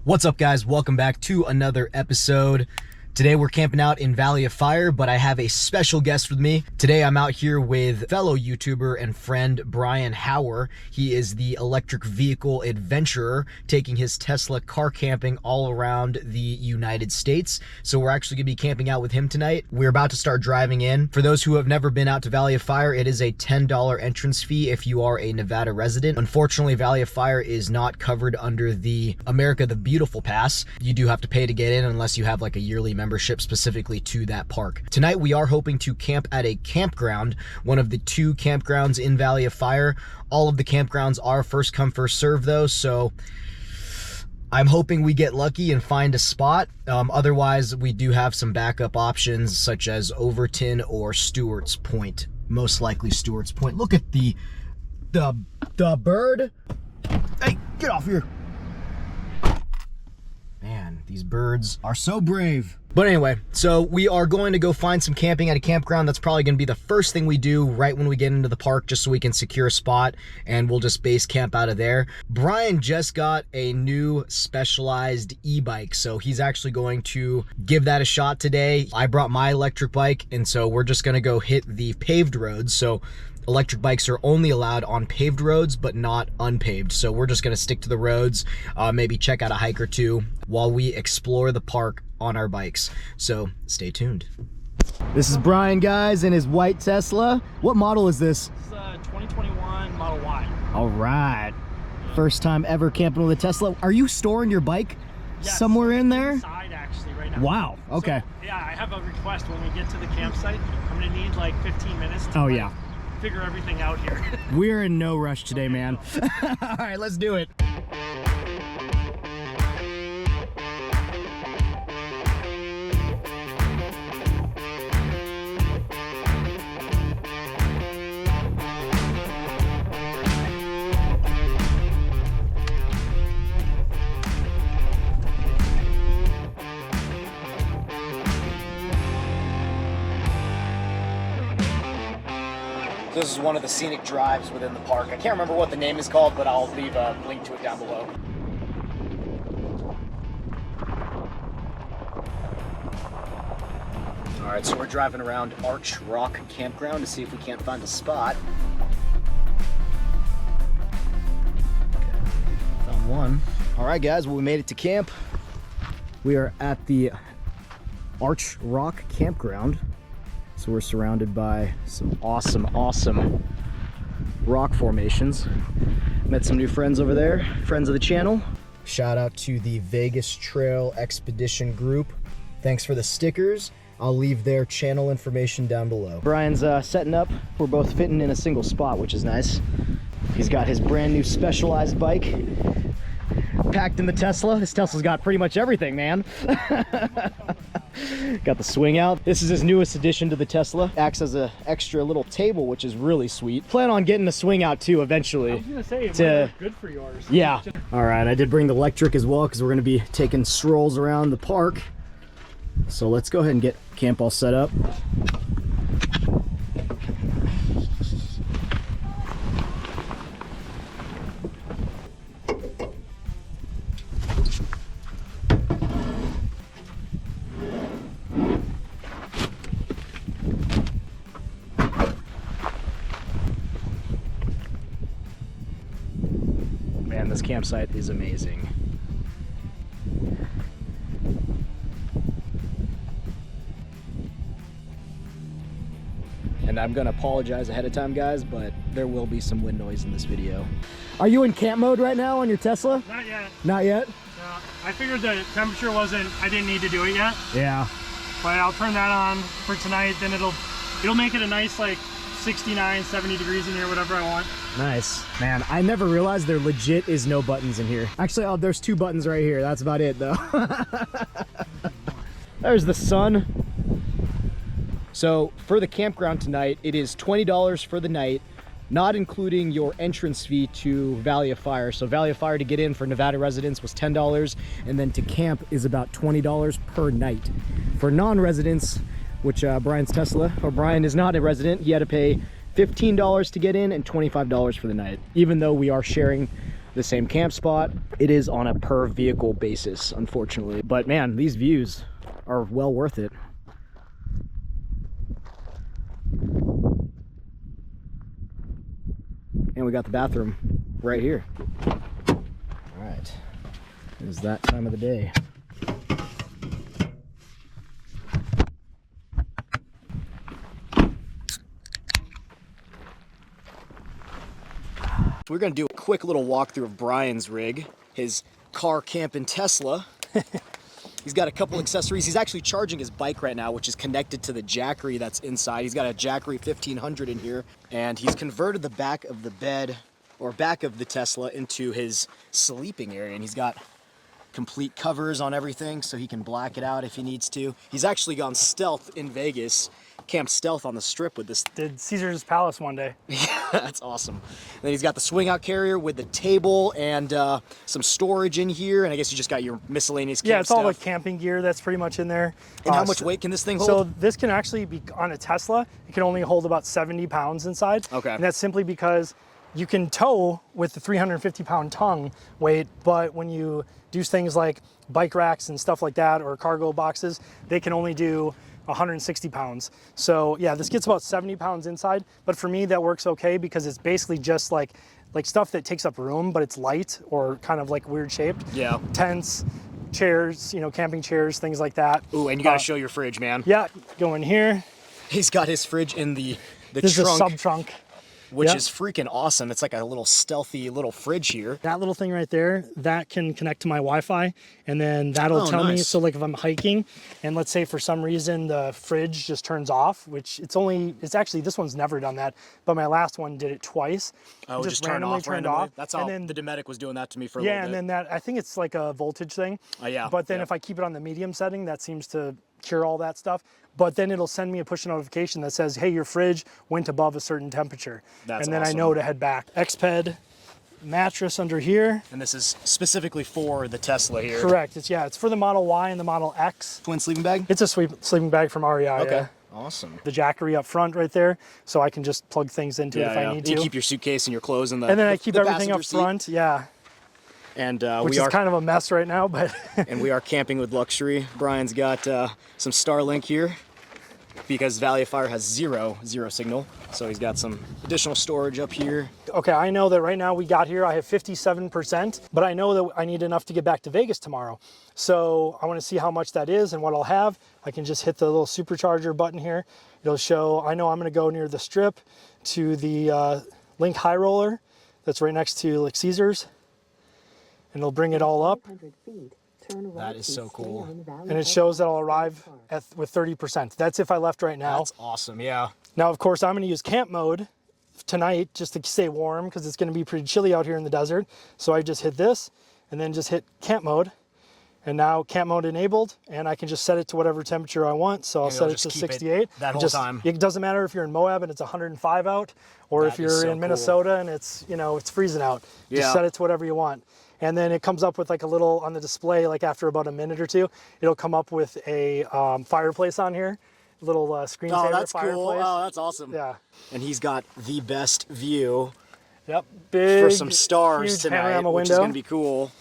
What's up, guys? Welcome back to another episode. Today we're camping out in Valley of Fire, but I have a special guest with me. Today I'm out here with fellow YouTuber and friend Bryan. He is the electric vehicle adventurer, taking his Tesla car camping all around the United States. So we're actually gonna be camping out with him tonight. We're about to start driving in. For those who have never been out to Valley of Fire, it is a $10 entrance fee if you are a Nevada resident. Unfortunately, Valley of Fire is not covered under the America the Beautiful Pass. You do have to pay to get in unless you have like a yearly membership specifically to that park. Tonight we are hoping to camp at a campground, one of the 2 campgrounds in Valley of Fire. All of the campgrounds are first come first serve though, so I'm hoping we get lucky and find a spot. Otherwise we do have some backup options such as Overton or Stewart's Point. Most likely Stewart's Point. Look at the bird. Hey, get off here. Man, these birds are so brave. But anyway, so we are going to go find some camping at a campground. That's probably going to be the first thing we do right when we get into the park, just so we can secure a spot, and we'll just base camp out of there. Bryan just got a new specialized e-bike, so he's actually going to give that a shot today. I brought my electric bike, and so we're just going to go hit the paved roads. So electric bikes are only allowed on paved roads, but not unpaved. So we're just gonna stick to the roads, maybe check out a hike or two while we explore the park on our bikes. So stay tuned. This is Bryan, guys, in his white Tesla. What model is this? This is a 2021 Model Y. All right. First time ever camping with a Tesla. Are you storing your bike somewhere in there? Inside, actually, right now. Wow, okay. So, yeah, I have a request. When we get to the campsite, I'm gonna need like 15 minutes to figure everything out here. We're in no rush today, man. All right, let's do it. This is one of the scenic drives within the park. I can't remember what the name is called, but I'll leave a link to it down below. All right, so we're driving around Arch Rock Campground to see if we can't find a spot. Okay, found one. All right, guys, well, we made it to camp. We are at the Arch Rock Campground. So we're surrounded by some awesome rock formations. Met some new friends over there, friends of the channel. Shout out to the Vegas Trail Expedition group. Thanks for the stickers. I'll leave their channel information down below. Bryan's setting up. We're both fitting in a single spot, which is nice. He's got his brand new specialized bike packed in the Tesla. This Tesla's got pretty much everything, man. Got the swing out. This is his newest addition to the Tesla. Acts as an extra little table, which is really sweet. Plan on getting the swing out too eventually. I was gonna say, it might look good for yours. Yeah. All right, I did bring the electric as well because we're gonna be taking strolls around the park. So let's go ahead and get camp all set up. Man, this campsite is amazing. And I'm gonna apologize ahead of time, guys, but there will be some wind noise in this video. Are you in camp mode right now on your Tesla? Not yet. Not yet? No, I figured the temperature I didn't need to do it yet. Yeah. But I'll turn that on for tonight, then it'll make it a nice like 69, 70 degrees in here, whatever I want. Nice. Man, I never realized there legit is no buttons in here. Actually, oh, there's 2 buttons right here. That's about it, though. There's the sun. So, for the campground tonight, it is $20 for the night, not including your entrance fee to Valley of Fire. So Valley of Fire to get in for Nevada residents was $10, and then to camp is about $20 per night. For non-residents, which Bryan is not a resident, he had to pay $15 to get in and $25 for the night, even though we are sharing the same camp spot. It is on a per vehicle basis, unfortunately. But man, these views are well worth it. And we got the bathroom right here. All right, it is that time of the day. We're gonna do a quick little walkthrough of Bryan's rig, his car camping Tesla. He's got a couple accessories. He's actually charging his bike right now, which is connected to the Jackery that's inside. He's got a Jackery 1500 in here, and he's converted the back of the bed, or back of the Tesla, into his sleeping area, and he's got complete covers on everything so he can black it out if he needs to. He's actually gone stealth in Vegas, camped stealth on the strip with this. Did Caesar's Palace one day. Yeah, that's awesome. And then he's got the swing out carrier with the table and some storage in here, and I guess you just got your miscellaneous camp it's all stuff. the camping gear that's pretty much in there. And how much weight can this thing hold? So this can actually be, on a Tesla, it can only hold about 70 pounds inside. Okay. And that's simply because you can tow with the 350-pound tongue weight, but when you do things like bike racks and stuff like that, or cargo boxes, they can only do 160 pounds. So yeah, this gets about 70 pounds inside, but for me that works okay because it's basically just like stuff that takes up room, but it's light or kind of like weird shaped. Yeah. Tents, chairs, camping chairs, things like that. Ooh, and you gotta show your fridge, man. Yeah, go in here. He's got his fridge in the This trunk. is a sub-trunk. Which is freaking awesome. It's like a little stealthy little fridge here. That little thing right there, that can connect to my Wi-Fi, and then that'll tell me. So like if I'm hiking, and let's say for some reason the fridge just turns off, which it's actually, this one's never done that, but my last one did it twice. Oh, just randomly turned off. That's how the Dometic was doing that to me for a little bit. Yeah, and then that, I think it's like a voltage thing. Oh yeah. But then if I keep it on the medium setting, that seems to cure all that stuff. But then it'll send me a push notification that says, hey, your fridge went above a certain temperature. That's and then awesome. I know to head back. Xped mattress under here. And this is specifically for the Tesla here. Correct. It's for the Model Y and the Model X. Twin sleeping bag? It's a sleeping bag from REI. Okay. Yeah. Awesome. The Jackery up front right there, so I can just plug things into it if I need to. You keep your suitcase and your clothes in the And then I keep everything up front. Yeah. And which is kind of a mess right now, but and we are camping with luxury. Bryan's got some Starlink here because Valley of Fire has zero signal, so he's got some additional storage up here. Okay, I know that right now we got here, I have 57%, but I know that I need enough to get back to Vegas tomorrow. So I want to see how much that is and what I'll have. I can just hit the little supercharger button here. It'll show, I know I'm going to go near the strip to the Link High Roller that's right next to like Caesar's, and it'll bring it all up. That is so cool. And it shows that I'll arrive with 30%. That's if I left right now. That's awesome, yeah. Now, of course, I'm going to use camp mode tonight just to stay warm because it's going to be pretty chilly out here in the desert. So I just hit this and then just hit camp mode. And now camp mode enabled, and I can just set it to whatever temperature I want. So I'll set it to 68. That whole time. It doesn't matter if you're in Moab and it's 105 out, or if you're in Minnesota and it's it's freezing out. Just set it to whatever you want. And then it comes up with like a little, on the display, like after about a minute or two, it'll come up with a fireplace on here, a little screensaver. Oh, that's fireplace. cool. Oh, that's awesome. Yeah. And he's got the best view. Yep. Big, for some stars huge tonight, panorama which window. is going to be cool.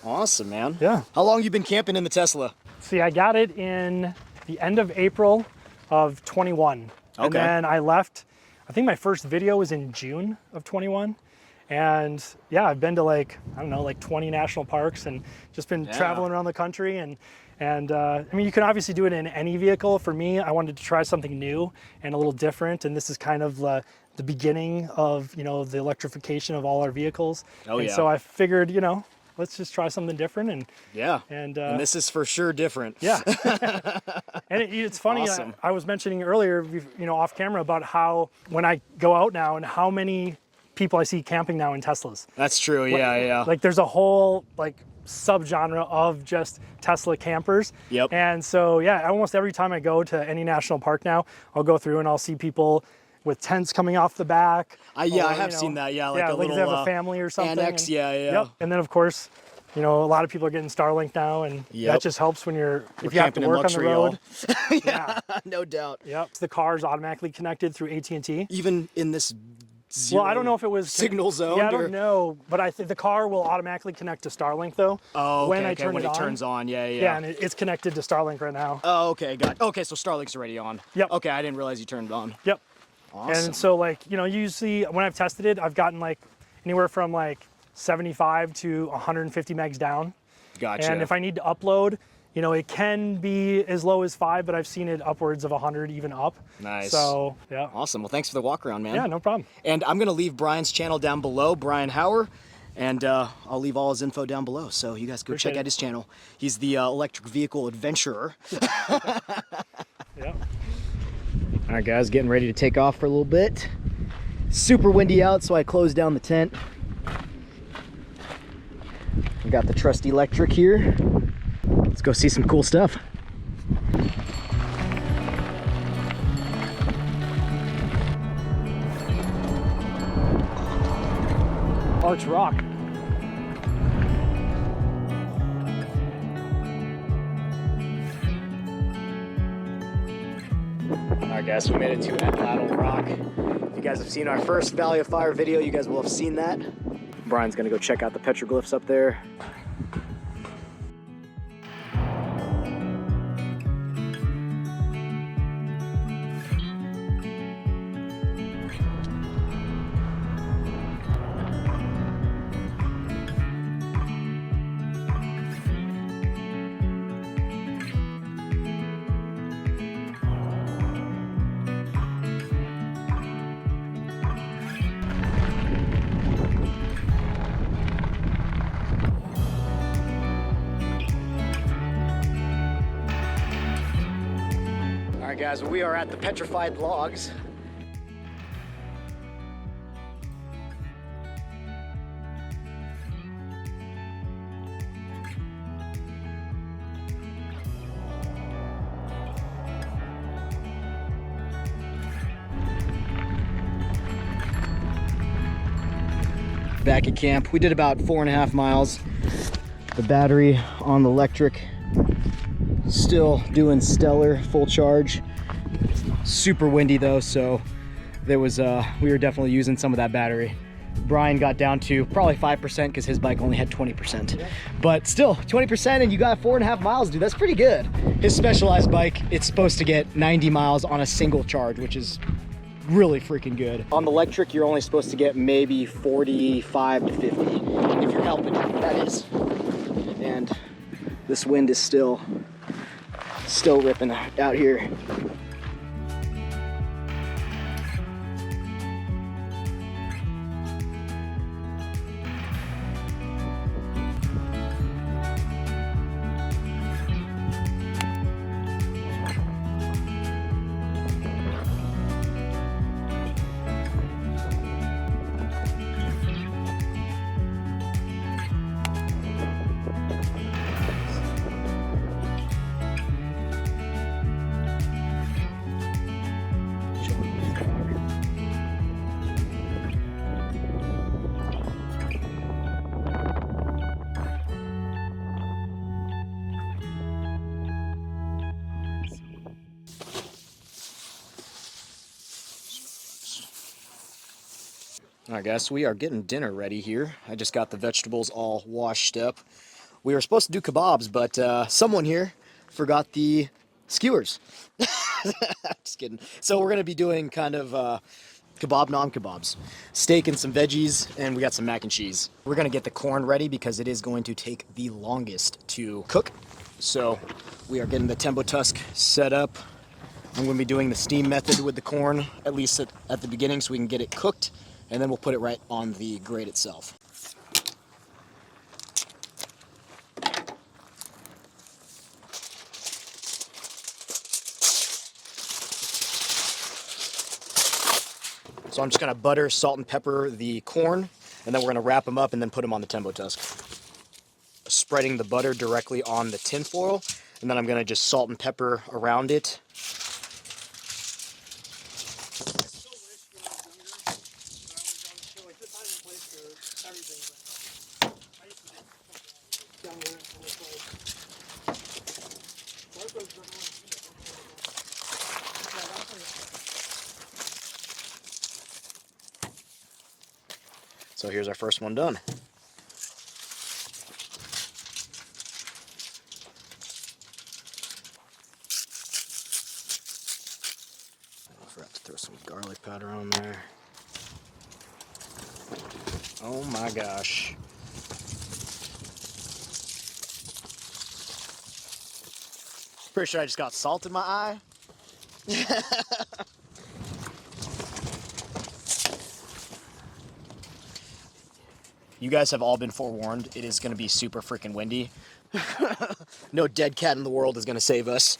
Awesome, man. Yeah. How long you been camping in the Tesla? See, I got it in the end of April of 21. Okay. And then I left, I think my first video was in June of 21. And yeah, I've been to like 20 national parks and just been traveling around the country. And I mean, you can obviously do it in any vehicle. For me, I wanted to try something new and a little different. And this is kind of the beginning of, the electrification of all our vehicles. Oh, and so I figured, let's just try something different. And this is for sure different. Yeah. And it's funny, Awesome. I was mentioning earlier, off camera about how when I go out now and how many people I see camping now in Teslas. That's true, yeah. Like there's a whole subgenre of just Tesla campers. Yep. And so, almost every time I go to any national park now, I'll go through and I'll see people with tents coming off the back. I have seen that, like a little they have a family or something. Annex, Yep. And then of course, a lot of people are getting Starlink now, and that just helps when if you have to work on the road. Yeah, no doubt. Yep. The car's automatically connected through AT&T. Even in this Well, I don't know if it was signal zone. Yeah, I don't know, but I think the car will automatically connect to Starlink though. Oh, okay, when I okay, turn when it it on. turns on, yeah. Yeah, and it's connected to Starlink right now. Oh, okay, got it. Okay, so Starlink's already on. Yep. Okay, I didn't realize you turned it on. Yep. Awesome. And so like, you know, usually when I've tested it, I've gotten like anywhere from like 75 to 150 megs down. Gotcha. And if I need to upload, you know, it can be as low as 5, but I've seen it upwards of 100 even up. Nice. So, yeah. Awesome. Well, thanks for the walk around, man. Yeah, no problem. And I'm going to leave Brian's channel down below, Bryan Hauer, and I'll leave all his info down below. So you guys go check out his channel. He's the electric vehicle adventurer. Yeah. All right, guys, getting ready to take off for a little bit. Super windy out, so I closed down the tent. We got the trusty electric here. Let's go see some cool stuff. Arch Rock. Alright guys, we made it to Atlatl Rock. If you guys have seen our first Valley of Fire video, you guys will have seen that. Brian's gonna go check out the petroglyphs up there. Alright guys, we are at the petrified logs. Back at camp, we did about 4.5 miles. The battery on the electric still doing stellar, full charge. Super windy though, so there was we were definitely using some of that battery. Bryan got down to probably 5% because his bike only had 20%. Yeah. But still, 20% and you got 4.5 miles, dude, that's pretty good. His Specialized bike, it's supposed to get 90 miles on a single charge, which is really freaking good. On the electric, you're only supposed to get maybe 45 to 50, if you're helping, that is. And this wind is still ripping out here. All right, guys, so we are getting dinner ready here. I just got the vegetables all washed up. We were supposed to do kebabs, but someone here forgot the skewers. Just kidding. So we're gonna be doing kind of kebab non-kebabs. Steak and some veggies, and we got some mac and cheese. We're gonna get the corn ready because it is going to take the longest to cook. So we are getting the tembo tusk set up. I'm gonna be doing the steam method with the corn, at least at the beginning, so we can get it cooked. And then we'll put it right on the grate itself. So I'm just gonna butter, salt, and pepper the corn, and then we're gonna wrap them up and then put them on the tembo tusk. Spreading the butter directly on the tin foil, and then I'm gonna just salt and pepper around it. So here's our first one done. I forgot to throw some garlic powder on there. Oh my gosh. Pretty sure I just got salt in my eye. You guys have all been forewarned. It is going to be super freaking windy. No dead cat in the world is going to save us.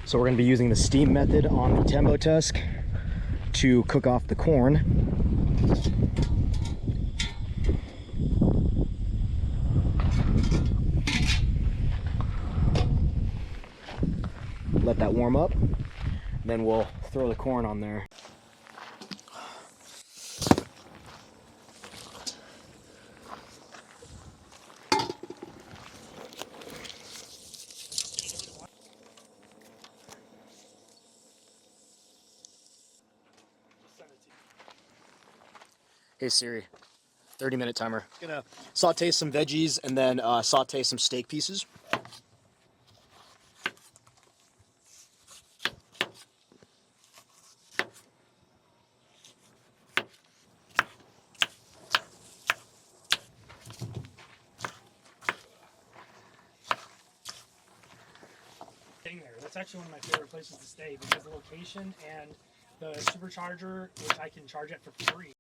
So we're going to be using the steam method on the Tembo tusk to cook off the corn. Let that warm up, then we'll throw the corn on there. Hey Siri, 30-minute timer. Gonna saute some veggies and then saute some steak pieces. That's actually one of my favorite places to stay because the location and the supercharger, which I can charge at for free.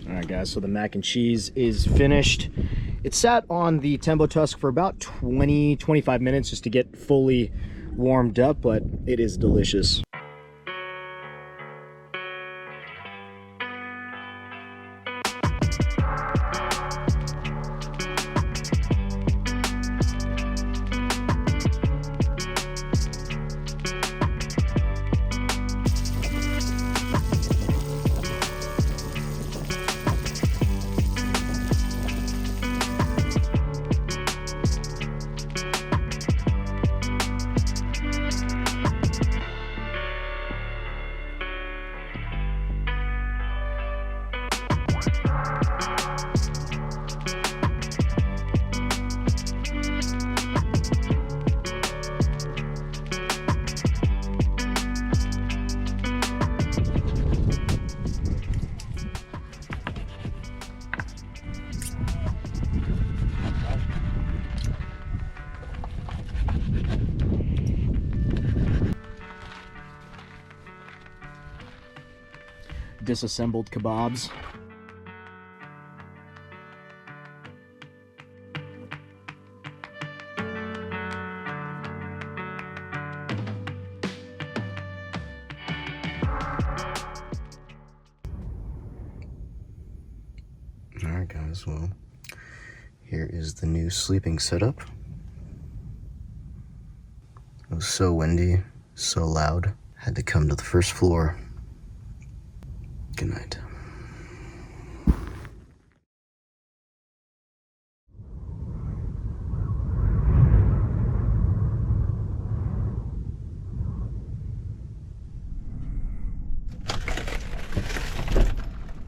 All right, guys, so the mac and cheese is finished. It sat on the Tembo tusk for about 20-25 minutes just to get fully warmed up, but it is delicious. Disassembled Kabobs. Alright guys, well, here is the new sleeping setup. It was so windy, so loud, had to come to the first floor. Good night.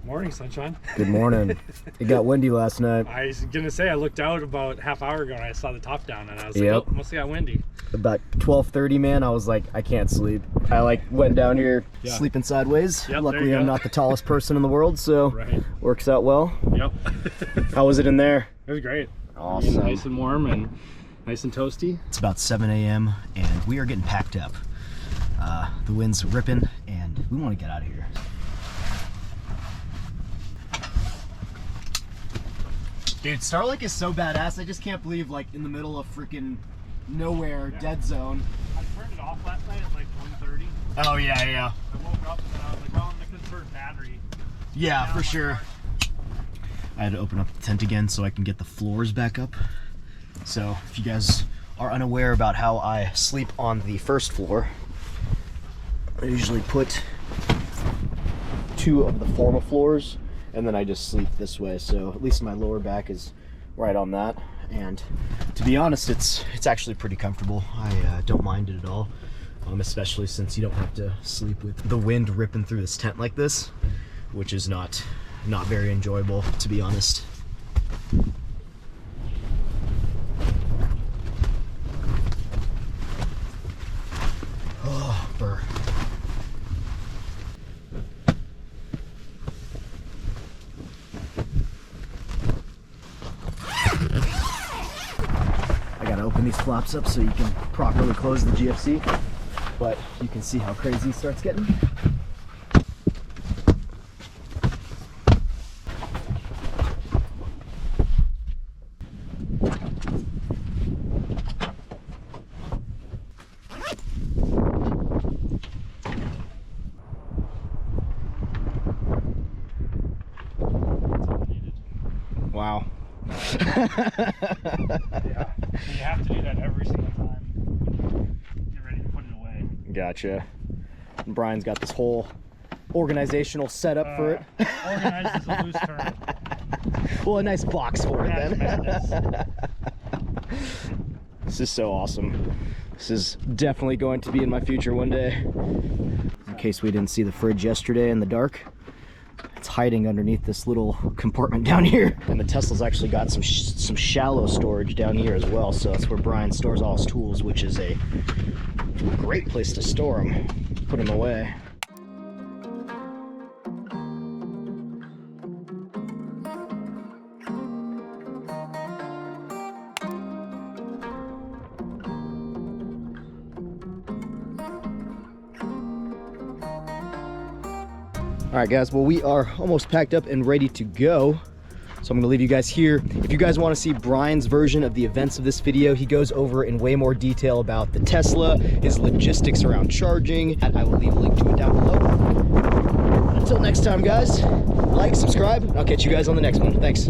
Morning, sunshine. Good morning. It got windy last night. I was gonna say I looked out about half hour ago and I saw the top down and I was like, oh, must have got windy. About 12:30, man, I was like, I can't sleep. I like went down here sleeping sideways. Yep, luckily I'm not the tallest person in the world, so works out well. Yep. How was it in there? It was great. Awesome. Nice and warm and nice and toasty. It's about 7 a.m. and we are getting packed up. The wind's ripping and we want to get out of here. Dude, Starlink is so badass. I just can't believe, like, in the middle of freaking nowhere, dead zone. I turned it off last night at like 1:30. Oh, yeah. I woke up and I was like, well, I'm gonna conserve battery. Yeah, for sure. I had to open up the tent again so I can get the floors back up. So if you guys are unaware about how I sleep on the first floor, I usually put 2 of the formal floors and then I just sleep this way, so at least my lower back is right on that. And to be honest, it's actually pretty comfortable. I don't mind it at all, especially since you don't have to sleep with the wind ripping through this tent like this, which is not very enjoyable, to be honest. Oh, burr. I gotta open these flaps up so you can properly close the GFC, but you can see how crazy it starts getting. Wow. Yeah, you have to do that every single time. Get ready to put it away. Gotcha. And Brian's got this whole organizational setup for it. Organized is a loose term. Well, a nice box for it then. Madness. This is so awesome. This is definitely going to be in my future one day. In case we didn't see the fridge yesterday in the dark, it's hiding underneath this little compartment down here. And the Tesla's actually got some shallow storage down here as well, so that's where Brian stores all his tools, which is a great place to store them, put them away. All right, guys, well, we are almost packed up and ready to go. So I'm gonna leave you guys here. If you guys wanna see Brian's version of the events of this video, he goes over in way more detail about the Tesla, his logistics around charging. I will leave a link to it down below. Until next time, guys, like, subscribe, and I'll catch you guys on the next one. Thanks.